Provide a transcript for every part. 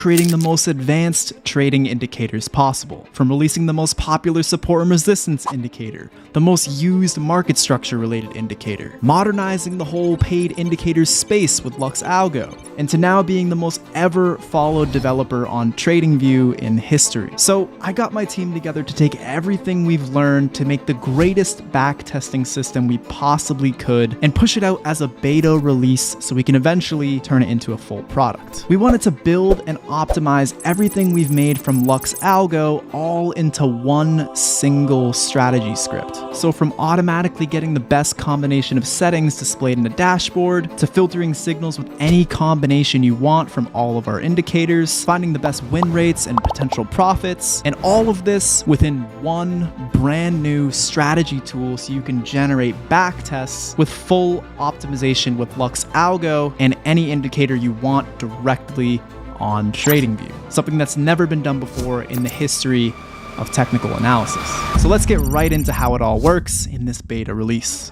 creating the most advanced trading indicators possible, from releasing the most popular support and resistance indicator, the most used market structure related indicator, modernizing the whole paid indicators space with LuxAlgo, and to now being the most ever followed developer on TradingView in history. So I got my team together to take everything we've learned to make the greatest backtesting system we possibly could and push it out as a beta release so we can eventually turn it into a full product. We wanted to build and optimize everything we've made from LuxAlgo all into one single strategy script. So from automatically getting the best combination of settings displayed in the dashboard, to filtering signals with any combination you want from all of our indicators, finding the best win rates and potential profits, and all of this within one brand new strategy tool so you can generate backtests with full optimization with LuxAlgo and any indicator you want directly on TradingView. Something that's never been done before in the history of technical analysis. So let's get right into how it all works in this beta release.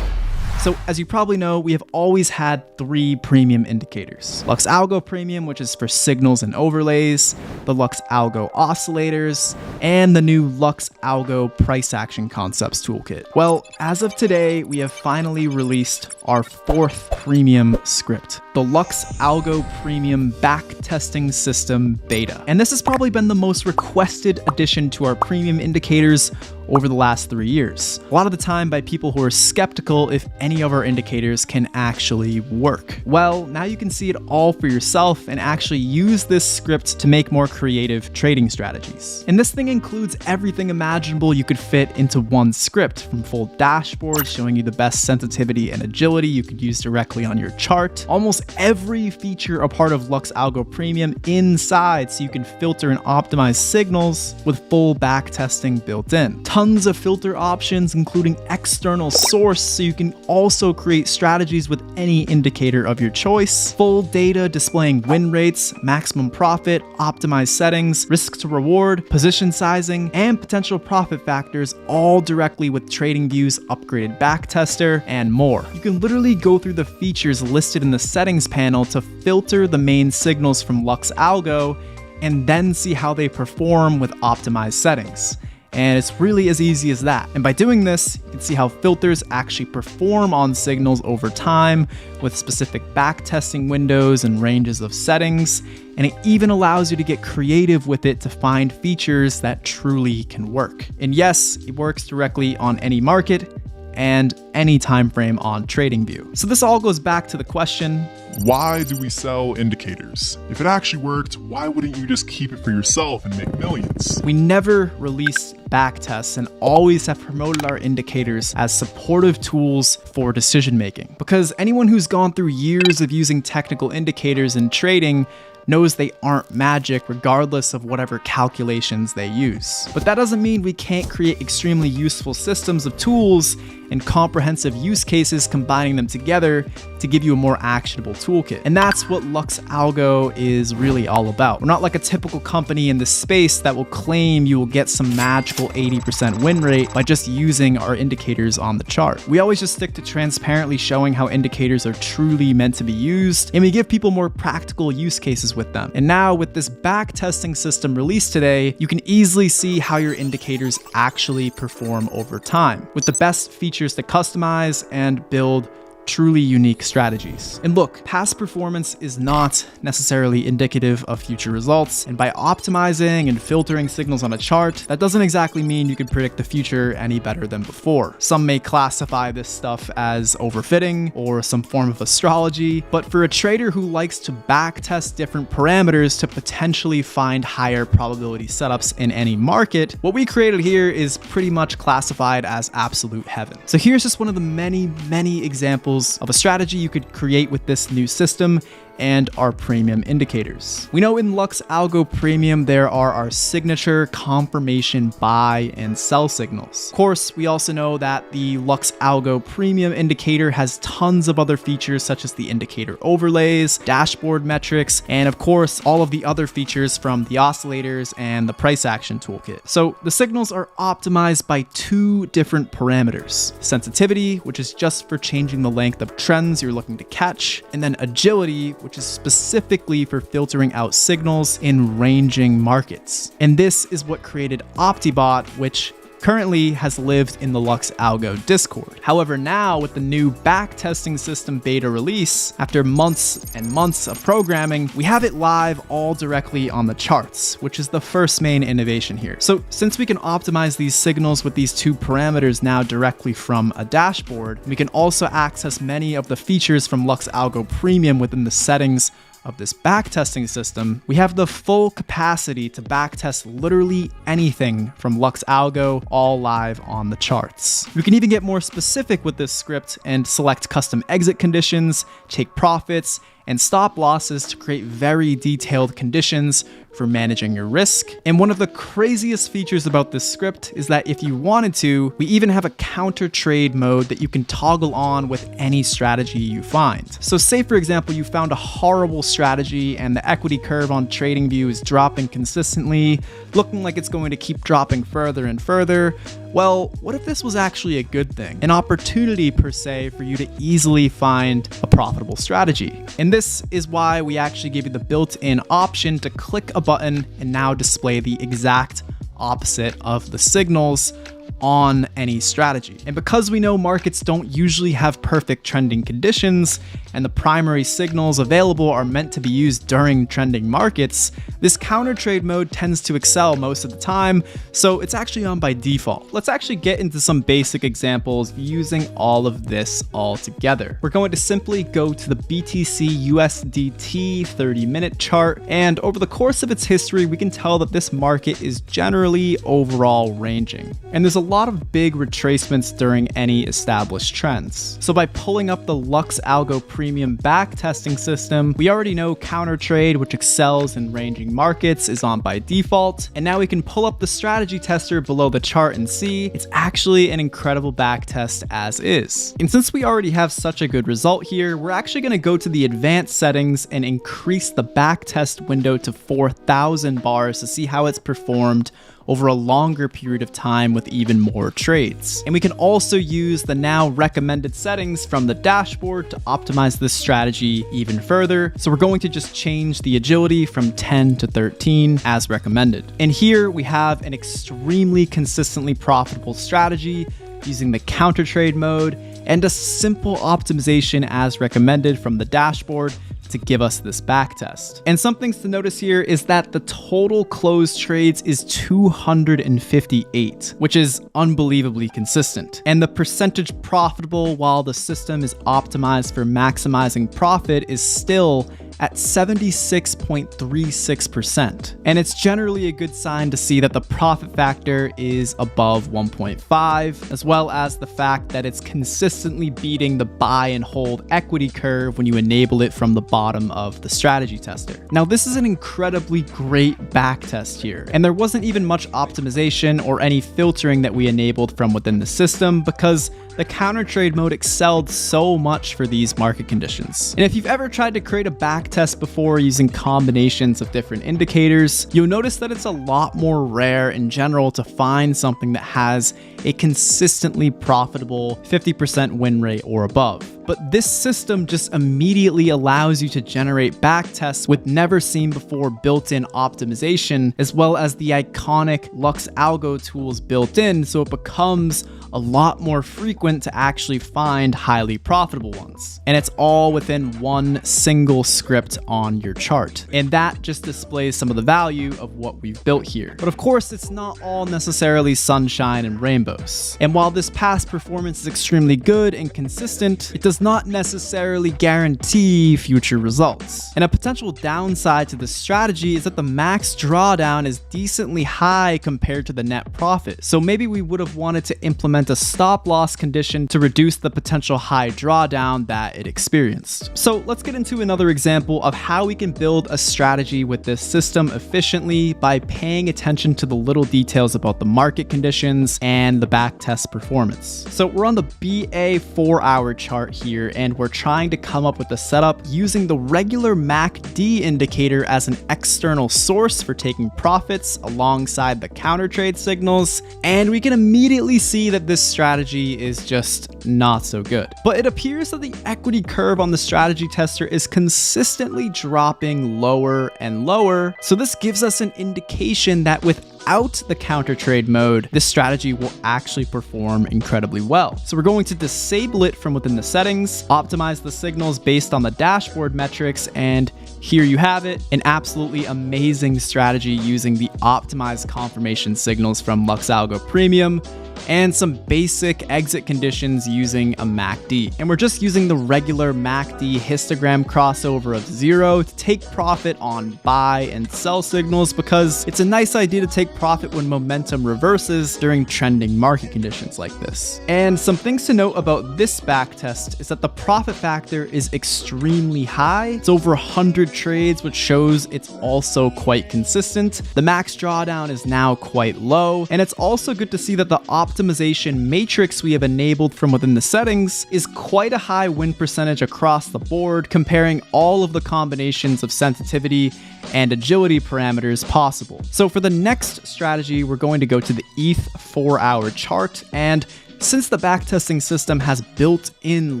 So as you probably know, we have always had 3 premium indicators. LuxAlgo Premium, which is for signals and overlays, the LuxAlgo oscillators, and the new LuxAlgo price action concepts toolkit. Well, as of today, we have finally released our 4th premium script, the LuxAlgo Premium Backtesting System Beta. And this has probably been the most requested addition to our premium indicators over the last 3 years. A lot of the time by people who are skeptical if any of our indicators can actually work. Well, now you can see it all for yourself and actually use this script to make more creative trading strategies. And this thing includes everything imaginable you could fit into one script, from full dashboards showing you the best sensitivity and agility you could use directly on your chart, almost every feature a part of LuxAlgo Premium inside so you can filter and optimize signals with full backtesting built in. Tons of filter options, including external source, so you can also create strategies with any indicator of your choice. Full data displaying win rates, maximum profit, optimized settings, risk to reward, position sizing, and potential profit factors, all directly with TradingView's upgraded backtester, and more. You can literally go through the features listed in the settings panel to filter the main signals from LuxAlgo and then see how they perform with optimized settings. And it's really as easy as that. And by doing this, you can see how filters actually perform on signals over time with specific backtesting windows and ranges of settings. And it even allows you to get creative with it to find features that truly can work. And yes, it works directly on any market and any time frame on TradingView. So this all goes back to the question, why do we sell indicators? If it actually worked, why wouldn't you just keep it for yourself and make millions? We never released backtests and always have promoted our indicators as supportive tools for decision making. Because anyone who's gone through years of using technical indicators in trading knows they aren't magic regardless of whatever calculations they use. But that doesn't mean we can't create extremely useful systems of tools and comprehensive use cases, combining them together to give you a more actionable toolkit. And that's what LuxAlgo is really all about. We're not like a typical company in this space that will claim you will get some magical 80% win rate by just using our indicators on the chart. We always just stick to transparently showing how indicators are truly meant to be used, and we give people more practical use cases with them. And now with this backtesting system released today, you can easily see how your indicators actually perform over time, with the best features to customize and build truly unique strategies. And look, past performance is not necessarily indicative of future results, and by optimizing and filtering signals on a chart, that doesn't exactly mean you can predict the future any better than before. Some may classify this stuff as overfitting or some form of astrology, but for a trader who likes to backtest different parameters to potentially find higher probability setups in any market, what we created here is pretty much classified as absolute heaven. So here's just one of the many examples of a strategy you could create with this new system and our premium indicators. We know in LuxAlgo Premium, there are our signature confirmation buy and sell signals. Of course, we also know that the LuxAlgo Premium indicator has tons of other features such as the indicator overlays, dashboard metrics, and of course, all of the other features from the oscillators and the price action toolkit. So the signals are optimized by 2 different parameters: sensitivity, which is just for changing the length of trends you're looking to catch, and then agility, which which is specifically for filtering out signals in ranging markets. And this is what created OptiBot, which currently has lived in the LuxAlgo Discord. However, now with the new backtesting system beta release, after months and months of programming, we have it live all directly on the charts, which is the first main innovation here. So since we can optimize these signals with these two parameters now directly from a dashboard, we can also access many of the features from LuxAlgo Premium within the settings of this backtesting system. We have the full capacity to backtest literally anything from LuxAlgo, all live on the charts. We can even get more specific with this script and select custom exit conditions, take profits, and stop losses to create very detailed conditions for managing your risk. And one of the craziest features about this script is that if you wanted to, we even have a counter trade mode that you can toggle on with any strategy you find. So say for example, you found a horrible strategy and the equity curve on TradingView is dropping consistently, looking like it's going to keep dropping further and further. Well, what if this was actually a good thing? An opportunity per se for you to easily find a profitable strategy. And this is why we actually give you the built-in option to click a button and now display the exact opposite of the signals on any strategy. And because we know markets don't usually have perfect trending conditions and the primary signals available are meant to be used during trending markets, this counter trade mode tends to excel most of the time, so it's actually on by default. Let's actually get into some basic examples using all of this all together. We're going to simply go to the BTC USDT 30-minute chart, and over the course of its history, we can tell that this market is generally overall ranging. And there's a lot of big retracements during any established trends. So by pulling up the LuxAlgo Premium backtesting system, we already know counter trade, which excels in ranging markets, is on by default. And now we can pull up the strategy tester below the chart and see it's actually an incredible backtest as is. And since we already have such a good result here, we're actually going to go to the advanced settings and increase the backtest window to 4,000 bars to see how it's performed over a longer period of time with even more trades. And we can also use the now recommended settings from the dashboard to optimize this strategy even further. So we're going to just change the agility from 10 to 13 as recommended. And here we have an extremely consistently profitable strategy using the counter trade mode and a simple optimization as recommended from the dashboard to give us this backtest. And some things to notice here is that the total closed trades is 258, which is unbelievably consistent. And the percentage profitable while the system is optimized for maximizing profit is still at 76.36%. And it's generally a good sign to see that the profit factor is above 1.5, as well as the fact that it's consistently beating the buy and hold equity curve when you enable it from the bottom of the strategy tester. Now, this is an incredibly great backtest here, and there wasn't even much optimization or any filtering that we enabled from within the system because the counter trade mode excelled so much for these market conditions. And if you've ever tried to create a backtest before using combinations of different indicators, you'll notice that it's a lot more rare in general to find something that has a consistently profitable 50% win rate or above. But this system just immediately allows you to generate backtests with never seen before built-in optimization, as well as the iconic LuxAlgo tools built in, so it becomes a lot more frequent to actually find highly profitable ones. And it's all within one single script on your chart. And that just displays some of the value of what we've built here. But of course, it's not all necessarily sunshine and rainbows. And while this past performance is extremely good and consistent, it does not necessarily guarantee future results. And a potential downside to this strategy is that the max drawdown is decently high compared to the net profit. So maybe we would have wanted to implement a stop loss condition to reduce the potential high drawdown that it experienced. So let's get into another example of how we can build a strategy with this system efficiently by paying attention to the little details about the market conditions and and the backtest performance. So we're on the BA 4-hour chart here, and we're trying to come up with a setup using the regular MACD indicator as an external source for taking profits alongside the counter trade signals, and we can immediately see that this strategy is just not so good. But it appears that the equity curve on the strategy tester is consistently dropping lower and lower, so this gives us an indication that without the counter trade mode, this strategy will actually perform incredibly well. So we're going to disable it from within the settings, optimize the signals based on the dashboard metrics, and here you have it, an absolutely amazing strategy using the optimized confirmation signals from LuxAlgo Premium and some basic exit conditions using a MACD. And we're just using the regular MACD histogram crossover of 0 to take profit on buy and sell signals, because it's a nice idea to take profit when momentum reverses during trending market conditions like this. And some things to note about this backtest is that the profit factor is extremely high. It's over 100 trades, which shows it's also quite consistent. The max drawdown is now quite low, and it's also good to see that the optimization matrix we have enabled from within the settings is quite a high win percentage across the board, comparing all of the combinations of sensitivity and agility parameters possible. So for the next strategy, we're going to go to the ETH 4-hour chart, and since the backtesting system has built-in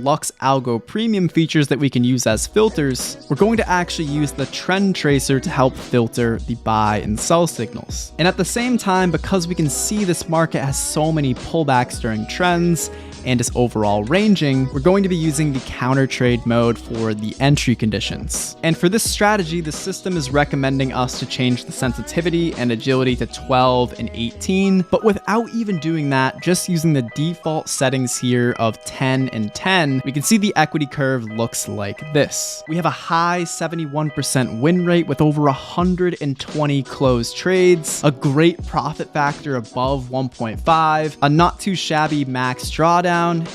LuxAlgo Premium features that we can use as filters, we're going to actually use the trend tracer to help filter the buy and sell signals. And at the same time, because we can see this market has so many pullbacks during trends and is overall ranging, we're going to be using the counter trade mode for the entry conditions. And for this strategy, the system is recommending us to change the sensitivity and agility to 12 and 18, but without even doing that, just using the default settings here of 10 and 10, we can see the equity curve looks like this. We have a high 71% win rate with over 120 closed trades, a great profit factor above 1.5, a not too shabby max drawdown,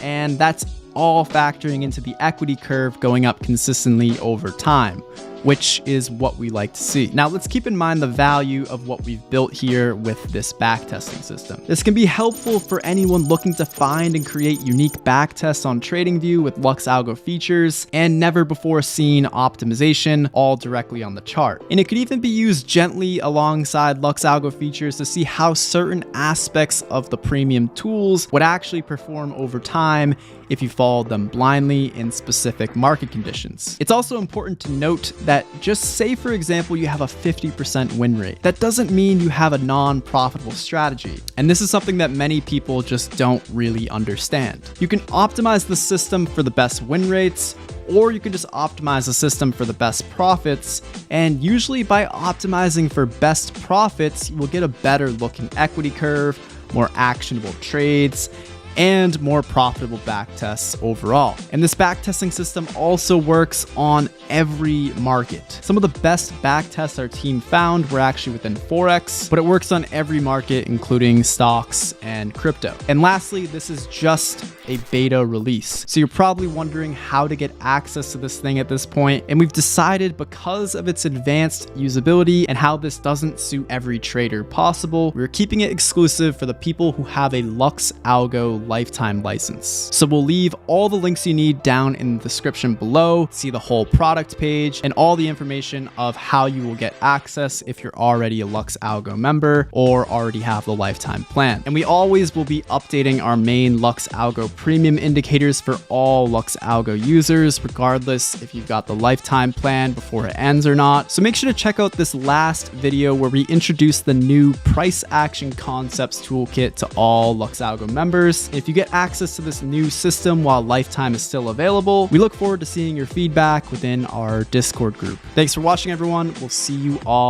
and that's all factoring into the equity curve going up consistently over time, which is what we like to see. Now let's keep in mind the value of what we've built here with this backtesting system. This can be helpful for anyone looking to find and create unique backtests on TradingView with LuxAlgo features and never before seen optimization all directly on the chart. And it could even be used gently alongside LuxAlgo features to see how certain aspects of the premium tools would actually perform over time if you followed them blindly in specific market conditions. It's also important to note that just say, for example, you have a 50% win rate. That doesn't mean you have a non-profitable strategy. And this is something that many people just don't really understand. You can optimize the system for the best win rates, or you can just optimize the system for the best profits. And usually by optimizing for best profits, you will get a better looking equity curve, more actionable trades, and more profitable backtests overall. And this backtesting system also works on every market. Some of the best backtests our team found were actually within Forex, but it works on every market, including stocks and crypto. And lastly, this is just a beta release. So you're probably wondering how to get access to this thing at this point. And we've decided, because of its advanced usability and how this doesn't suit every trader possible, we're keeping it exclusive for the people who have a LuxAlgo lifetime license. So we'll leave all the links you need down in the description below, see the whole product page and all the information of how you will get access if you're already a LuxAlgo member or already have the lifetime plan. And we always will be updating our main LuxAlgo premium indicators for all LuxAlgo users, regardless if you've got the lifetime plan before it ends or not. So make sure to check out this last video where we introduce the new price action concepts toolkit to all LuxAlgo members. If you get access to this new system while lifetime is still available, we look forward to seeing your feedback within our Discord group. Thanks for watching, everyone. We'll see you all